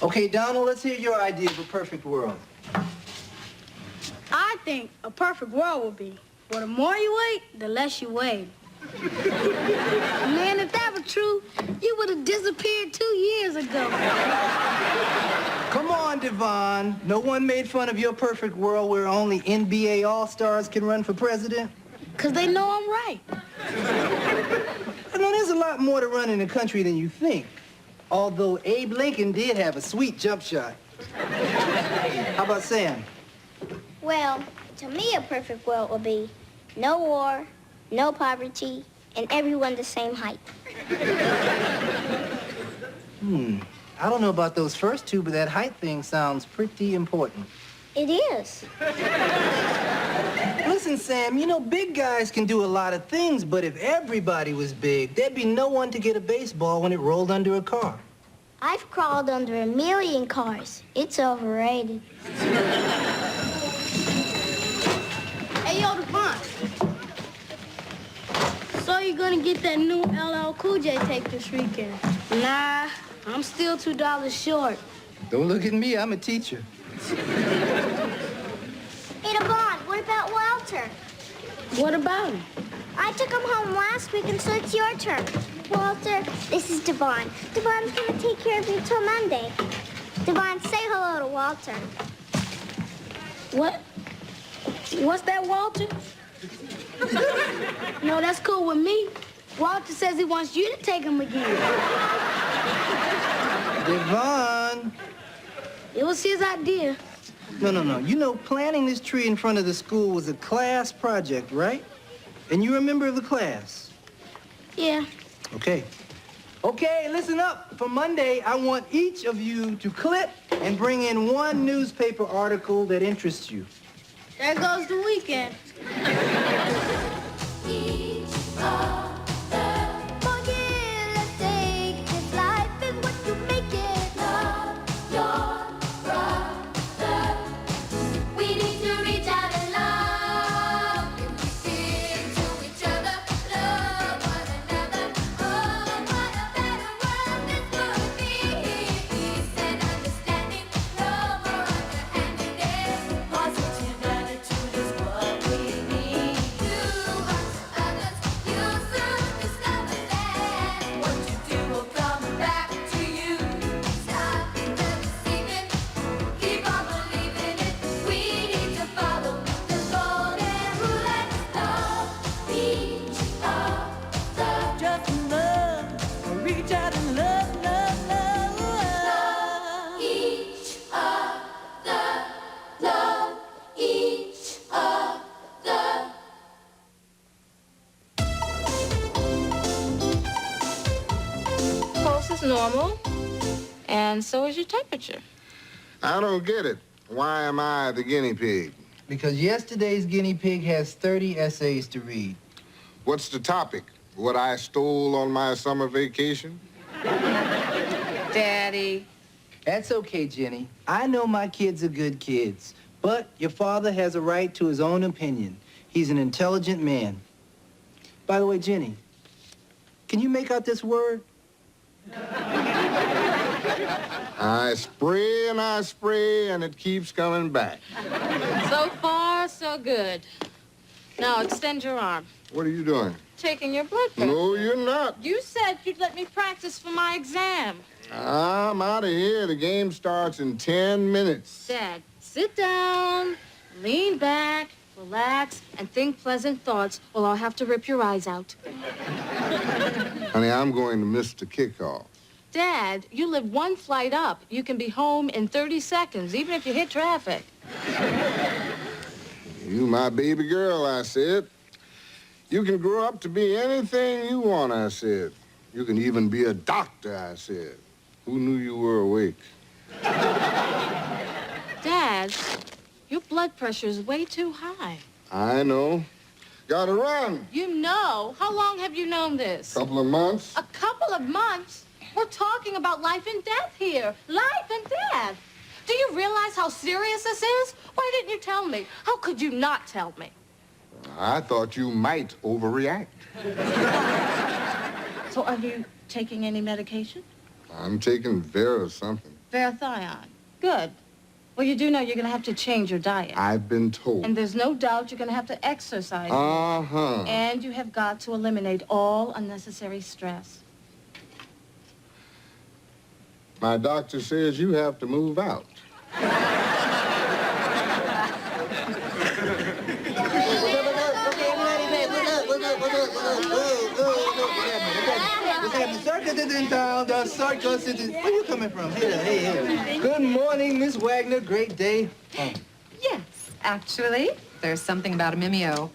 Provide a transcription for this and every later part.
Okay, Donald, let's hear your idea of a perfect world. I think a perfect world would be, well, the more you wait, the less you weigh. Man, if that were true, you would have disappeared 2 years ago. Come on, Devon. No one made fun of your perfect world where only NBA All-Stars can run for president? Because they know I'm right. You know, there's a lot more to run in the country than you think. Although Abe Lincoln did have a sweet jump shot. How about Sam? Well, to me, a perfect world would be no war, no poverty, and everyone the same height. I don't know about those first two, but that height thing sounds pretty important. It is. Listen, Sam, you know, big guys can do a lot of things, but if everybody was big, there'd be no one to get a baseball when it rolled under a car. I've crawled under 1,000,000 cars. It's overrated. Hey, yo, Devon. So you gonna get that new LL Cool J tape this weekend? Nah, I'm still $2 short. Don't look at me, I'm a teacher. Hey, Devon, what about Walter? What about him? I took him home last week, and so it's your turn. Walter, this is Devon. Devon's gonna take care of you till Monday. Devon, say hello to Walter. What? What's that, Walter? No, that's cool with me. Walter says he wants you to take him again. Devon! It was his idea. No. You know, planting this tree in front of the school was a class project, right? And you're a member of the class. Yeah. Okay. Okay, listen up. For Monday, I want each of you to clip and bring in one newspaper article that interests you. There goes the weekend. Normal, and so is your temperature. I don't get it. Why am I the guinea pig? Because yesterday's guinea pig has 30 essays to read. What's the topic? What I stole on my summer vacation? Daddy. That's okay, Jenny. I know my kids are good kids, but your father has a right to his own opinion. He's an intelligent man. By the way, Jenny, can you make out this word? I spray, and it keeps coming back. So far, so good. Now, extend your arm. What are you doing? Taking your blood pressure. No, you're not. You said you'd let me practice for my exam. I'm out of here. The game starts in 10 minutes. Dad, sit down, lean back, relax, and think pleasant thoughts, or I'll have to rip your eyes out. Honey, I'm going to miss the kickoff. Dad, you live one flight up. You can be home in 30 seconds, even if you hit traffic. You my baby girl, I said. You can grow up to be anything you want, I said. You can even be a doctor, I said. Who knew you were awake? Dad, your blood pressure is way too high. I know. Gotta run. You know? How long have you known this? Couple of months. A couple of months? We're talking about life and death here. Life and death. Do you realize how serious this is? Why didn't you tell me? How could you not tell me? I thought you might overreact. So are you taking any medication? I'm taking Vera something. Verathion. Good. Well, you do know you're going to have to change your diet. I've been told. And there's no doubt you're going to have to exercise. Uh-huh. And you have got to eliminate all unnecessary stress. My doctor says you have to move out. The circus is... Where you coming from? Here. Good morning, Miss Wagner. Great day. Oh. Yes, actually, there's something about a mimeo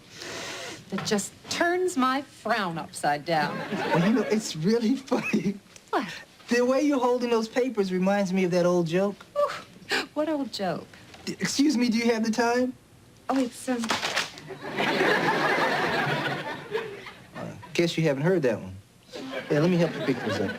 that just turns my frown upside down. Well, you know, it's really funny. What? The way you're holding those papers reminds me of that old joke. Ooh, what old joke? Excuse me, do you have the time? Oh, it's, Guess you haven't heard that one. Yeah, let me help you pick this up.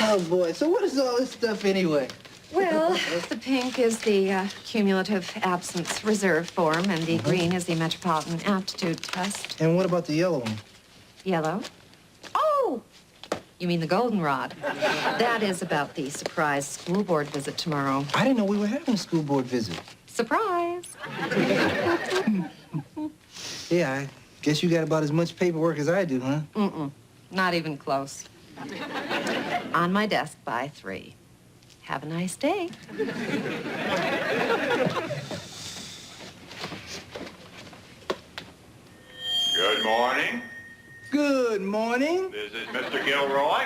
Oh, boy. So what is all this stuff anyway? well, the pink is the cumulative absence reserve form, and the green is the metropolitan aptitude test. And what about the yellow one? Yellow? Oh! You mean the goldenrod. That is about the surprise school board visit tomorrow. I didn't know we were having a school board visit. Surprise! Yeah, I guess you got about as much paperwork as I do, huh? Mm-mm. Not even close. On my desk by 3. Have a nice day. Good morning. Good morning. This is Mr. Gilroy.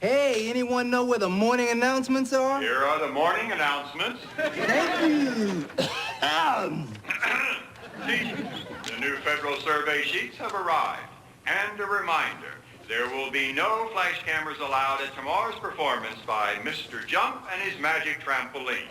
Hey, anyone know where the morning announcements are? Here are the morning announcements. Thank you. See, the new federal survey sheets have arrived. And a reminder, there will be no flash cameras allowed at tomorrow's performance by Mr. Jump and his magic trampoline,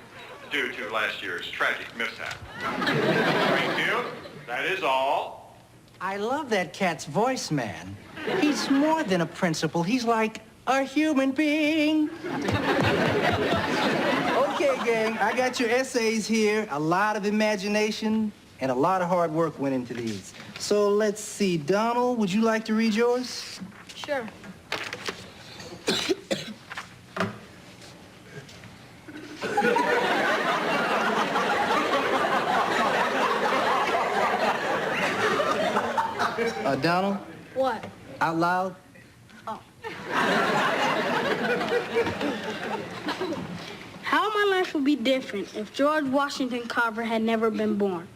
due to last year's tragic mishap. Springfield, that is all. I love that cat's voice, man. He's more than a principal. He's like a human being. Okay, gang, I got your essays here. A lot of imagination and a lot of hard work went into these. So let's see. Donald, would you like to read yours? Sure. Donald? What? Out loud? How my life would be different if George Washington Carver had never been born.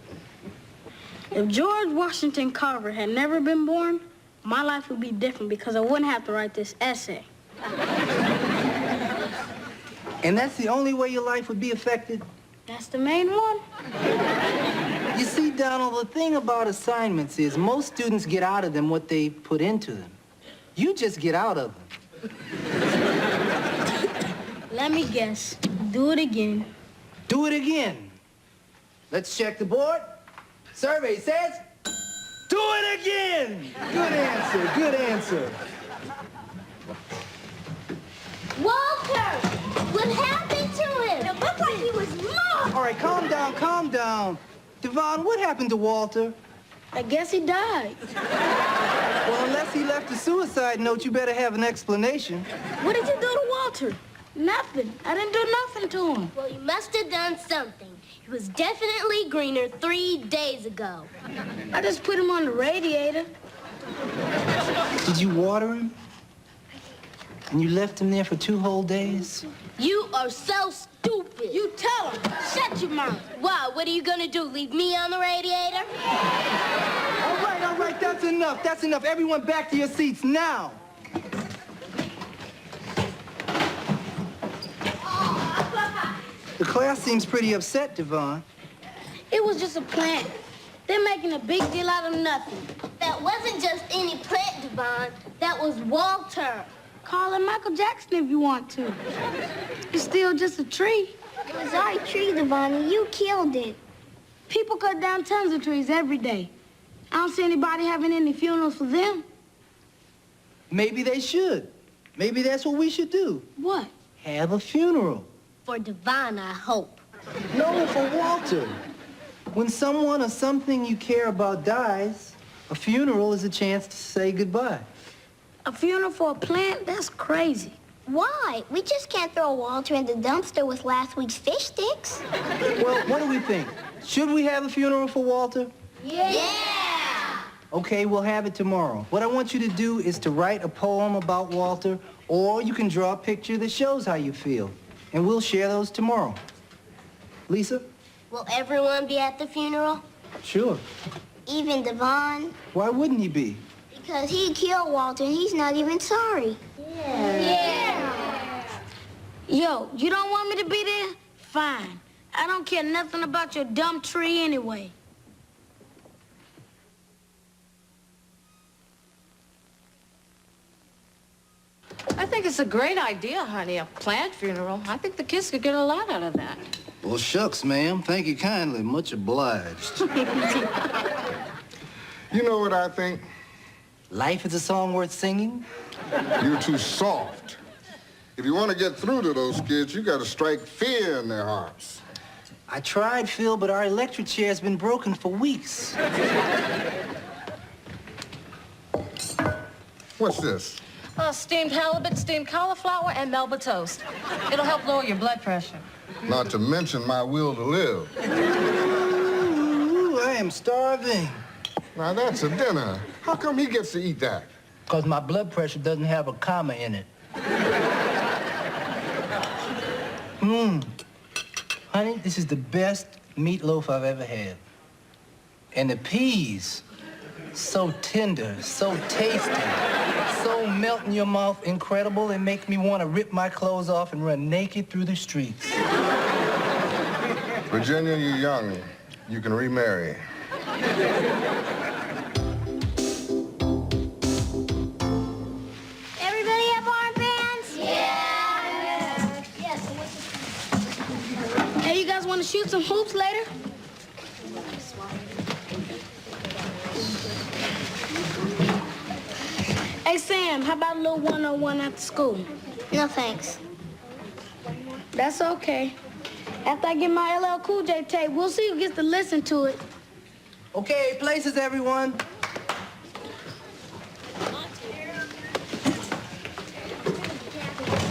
If George Washington Carver had never been born, my life would be different because I wouldn't have to write this essay. And that's the only way your life would be affected? That's the main one. You see, Donald, the thing about assignments is most students get out of them what they put into them. You just get out of them. Let me guess. Do it again. Do it again. Let's check the board. Survey says, do it again. Good answer, good answer. Walter! What happened to him? It looked like he was lost. All right, calm down, calm down. Devon, what happened to Walter? I guess he died. Well, unless he left a suicide note, you better have an explanation. What did you do to Walter? Nothing. I didn't do nothing to him. Well, you must have done something. He was definitely greener 3 days ago. I just put him on the radiator. Did you water him? And you left him there for 2 whole days? You are so stupid. You tell him. Shut your mouth. Why? What are you gonna do? Leave me on the radiator? All right, that's enough. That's enough. Everyone back to your seats now. The class seems pretty upset, Devon. It was just a plant. They're making a big deal out of nothing. That wasn't just any plant, Devon. That was Walter. Call him Michael Jackson if you want to. It's still just a tree. It was our tree, Devon, and you killed it. People cut down tons of trees every day. I don't see anybody having any funerals for them. Maybe they should. Maybe that's what we should do. What? Have a funeral. For Devon, I hope. No, for Walter. When someone or something you care about dies, a funeral is a chance to say goodbye. A funeral for a plant? That's crazy. Why? We just can't throw Walter in the dumpster with last week's fish sticks. Well, what do we think? Should we have a funeral for Walter? Yeah! Okay, we'll have it tomorrow. What I want you to do is to write a poem about Walter, or you can draw a picture that shows how you feel. And we'll share those tomorrow. Lisa? Will everyone be at the funeral? Sure. Even Devon? Why wouldn't he be? Because he killed Walter and he's not even sorry. Yeah. Yo, you don't want me to be there? Fine. I don't care nothing about your dumb tree anyway. I think it's a great idea, honey, a plant funeral. I think the kids could get a lot out of that. Well, shucks, ma'am. Thank you kindly. Much obliged. You know what I think? Life is a song worth singing. You're too soft. If you want to get through to those kids, you got to strike fear in their hearts. I tried, Phil, but our electric chair's been broken for weeks. What's this? Steamed halibut, steamed cauliflower, and Melba toast. It'll help lower your blood pressure. Not to mention my will to live. Ooh, I am starving. Now, that's a dinner. How come he gets to eat that? Because my blood pressure doesn't have a comma in it. Honey, this is the best meatloaf I've ever had. And the peas, so tender, so tasty, so melt in your mouth, incredible. It makes me want to rip my clothes off and run naked through the streets. Virginia, you're young. You can remarry. Everybody have armbands? Yeah! Yes. Hey, you guys want to shoot some hoops later? Hey, Sam, how about a little one-on-one after school? No, thanks. That's okay. After I get my LL Cool J tape, we'll see who gets to listen to it. Okay, places, everyone.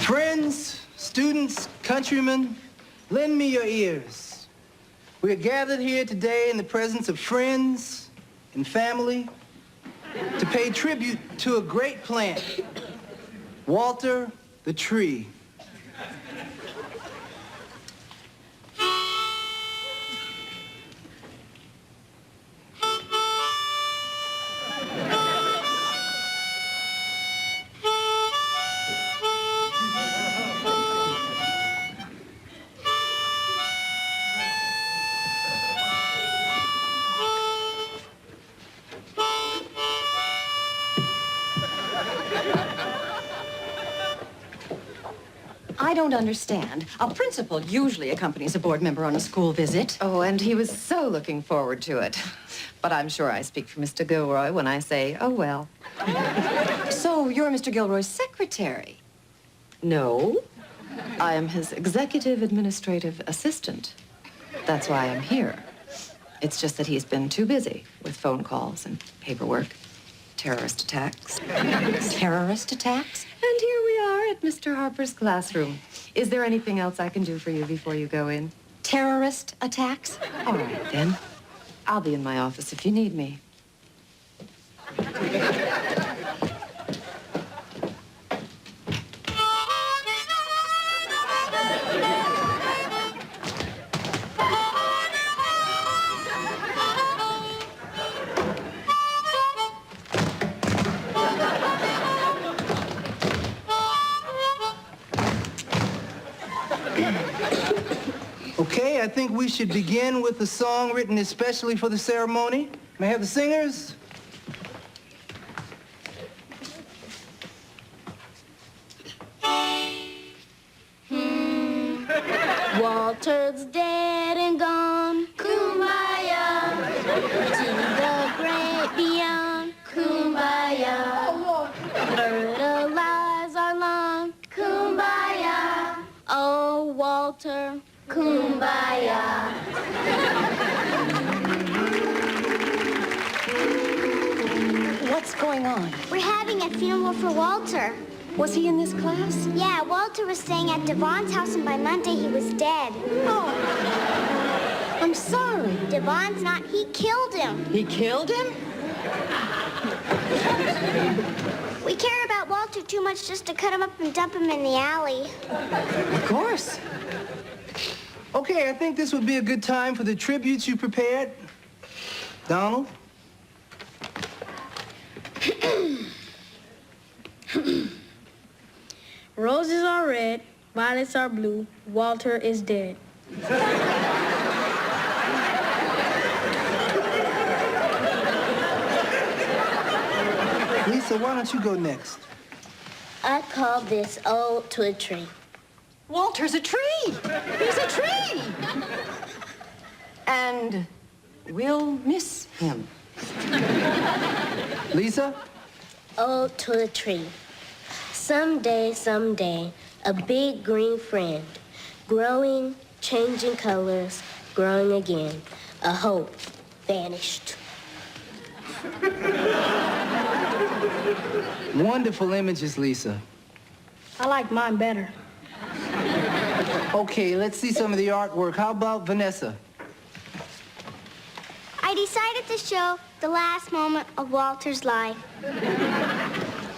Friends, students, countrymen, lend me your ears. We are gathered here today in the presence of friends and family to pay tribute to a great plant, Walter the tree. I don't understand. A principal usually accompanies a board member on a school visit. Oh, and he was so looking forward to it. But I'm sure I speak for Mr. Gilroy when I say, oh, well. So you're Mr. Gilroy's secretary? No. I am his executive administrative assistant. That's why I'm here. It's just that he's been too busy with phone calls and paperwork, terrorist attacks. Terrorist attacks? And here we are at Mr. Harper's classroom. Is there anything else I can do for you before you go in? Terrorist attacks? All right, then. I'll be in my office if you need me. Okay, I think we should begin with a song written especially for the ceremony. May I have the singers? Walter's dead and gone. Kumbaya. To the great beyond. Kumbaya. The lives are long. Kumbaya. Oh, Walter. Kumbaya. What What's going on? We're having a funeral for Walter. Was he in this class? Yeah, Walter was staying at Devon's house, and by Monday he was dead. Oh, I'm sorry. Devon's not. He killed him. He killed him? We care about Walter too much just to cut him up and dump him in the alley. Of course. Okay, I think this would be a good time for the tributes you prepared. Donald? Roses are red, violets are blue, Walter is dead. Lisa, why don't you go next? I call this Ode to a Tree. Walter's a tree. He's a tree. And we'll miss him. Lisa? Ode to a Tree. Someday, a big green friend, growing, changing colors, growing again, a hope vanished. Wonderful images, Lisa. I like mine better. Okay, let's see some of the artwork. How about Vanessa? I decided to show the last moment of Walter's life.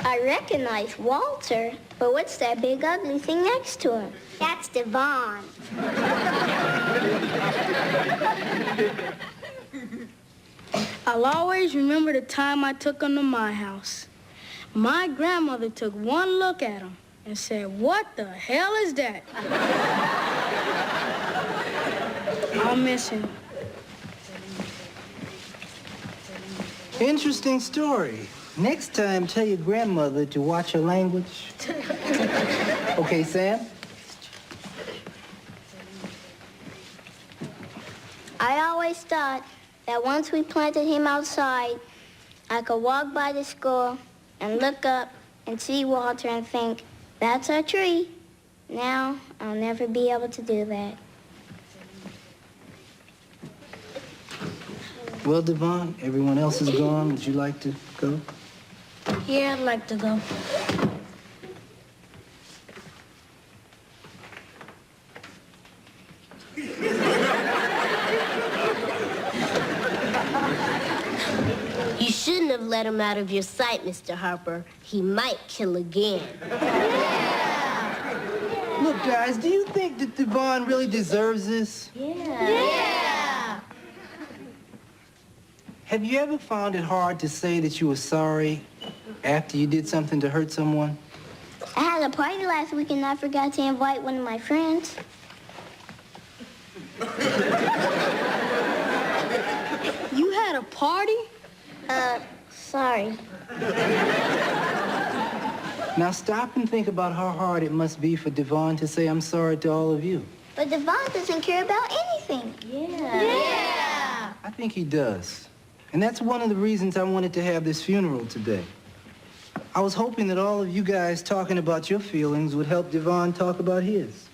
I recognize Walter, but what's that big ugly thing next to him? That's Devon. I'll always remember the time I took him to my house. My grandmother took one look at him and said, "What the hell is that?" I'll miss him. Interesting story. Next time, tell your grandmother to watch her language. Okay, Sam? I always thought that once we planted him outside, I could walk by the school and look up and see Walter and think, that's our tree. Now, I'll never be able to do that. Well, Devon, everyone else is gone. Would you like to go? Yeah, I'd like to go. You shouldn't have let him out of your sight, Mr. Harper. He might kill again. Look, guys, do you think that Devon really deserves this? Yeah. Have you ever found it hard to say that you were sorry after you did something to hurt someone? I had a party last week and I forgot to invite one of my friends. You had a party? Sorry. Now stop and think about how hard it must be for Devon to say I'm sorry to all of you. But Devon doesn't care about anything. Yeah. I think he does. And that's one of the reasons I wanted to have this funeral today. I was hoping that all of you guys talking about your feelings would help Devon talk about his.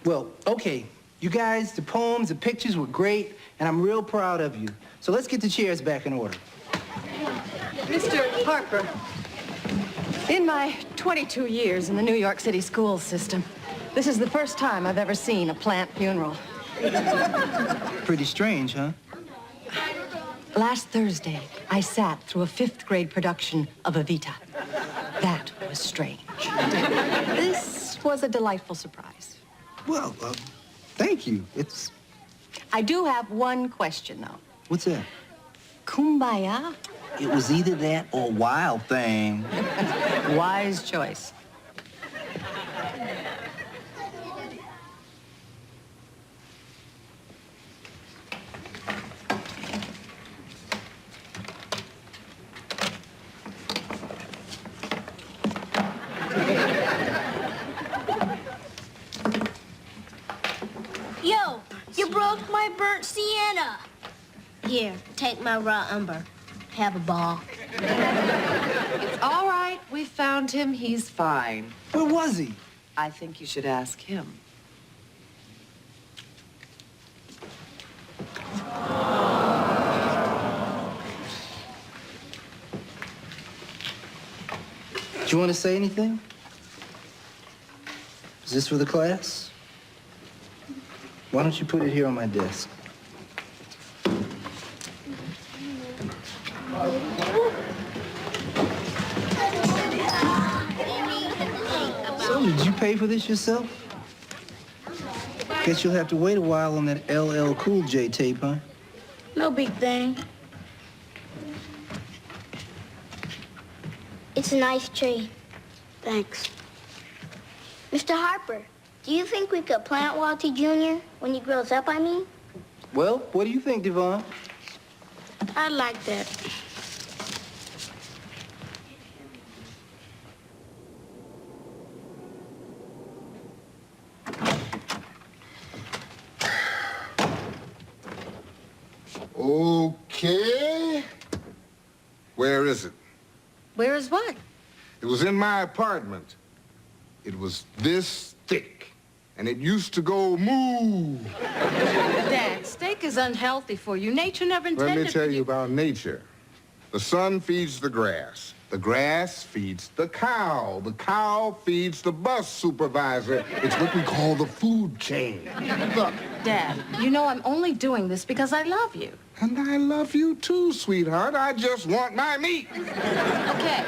Well, okay. You guys, the poems, the pictures were great, and I'm real proud of you. So let's get the chairs back in order. Mr. Harper, in my 22 years in the New York City school system, this is the first time I've ever seen a plant funeral. Pretty strange, huh? Last Thursday, I sat through a 5th grade production of Evita. That was strange. This was a delightful surprise. Well, thank you. I do have one question, though. What's that? Kumbaya? It was either that or Wild Thing. Wise choice. Yo, you broke my burnt sienna. Here, take my raw umber. Have a ball. It's all right. We found him. He's fine. Where was he? I think you should ask him. you want to say anything? Is this for the class? Why don't you put it here on my desk? So, did you pay for this yourself? Guess you'll have to wait a while on that LL Cool J tape, huh? No big thing. It's a nice tree. Thanks. Mr. Harper, do you think we could plant Walter Jr. when he grows up, I mean? Well, what do you think, Devon? I like that. Okay. Where is it? Where is what? It was in my apartment. It was this thick, and it used to go moo. Dad, steak is unhealthy for you. Nature never intended Let me tell for you about nature. The sun feeds the grass. The grass feeds the cow. The cow feeds the bus supervisor. It's what we call the food chain. Look, Dad, you know I'm only doing this because I love you. And I love you too, sweetheart. I just want my meat. Okay,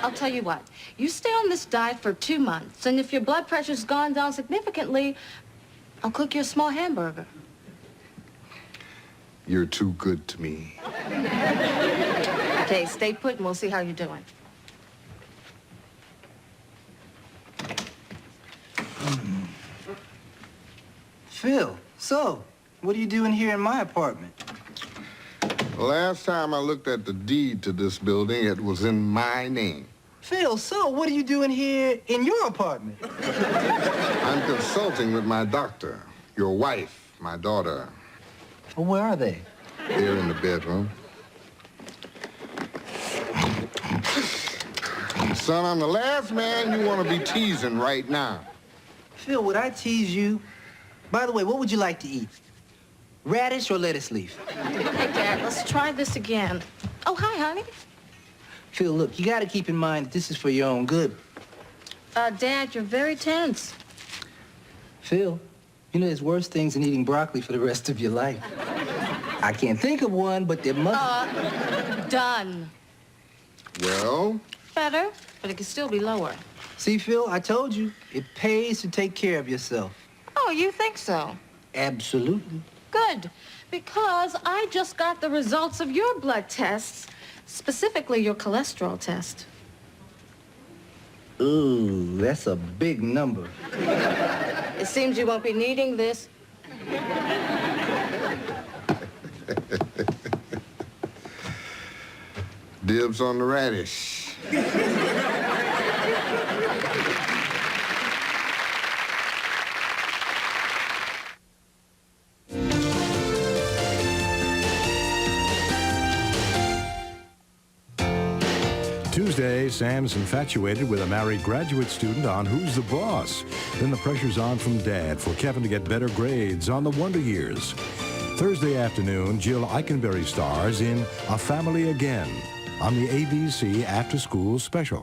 I'll tell you what. You stay on this diet for 2 months, and if your blood pressure's gone down significantly, I'll cook you a small hamburger. You're too good to me. Okay, stay put and we'll see how you're doing. Phil, so, what are you doing here in my apartment? The last time I looked at the deed to this building, it was in my name. Phil, so, what are you doing here in your apartment? I'm consulting with my doctor, your wife, my daughter. Well, where are they? They're in the bedroom. Son, I'm the last man you want to be teasing right now. Phil, would I tease you? By the way, what would you like to eat? Radish or lettuce leaf? Hey, Dad, let's try this again. Oh, hi, honey. Phil, look, you gotta keep in mind that this is for your own good. Dad, you're very tense. Phil, you know there's worse things than eating broccoli for the rest of your life. I can't think of one, but there must... Done. Well, Better, but it can still be lower. See, Phil, I told you, it pays to take care of yourself. Oh, you think so? Absolutely. Good, because I just got the results of your blood tests, specifically your cholesterol test. Ooh, that's a big number. It seems you won't be needing this. dibs on the radish. Tuesday, Sam's infatuated with a married graduate student on Who's the Boss? Then the pressure's on from Dad for Kevin to get better grades on the Wonder Years. Thursday afternoon, Jill Eikenberry stars in A Family Again on the ABC After School Special.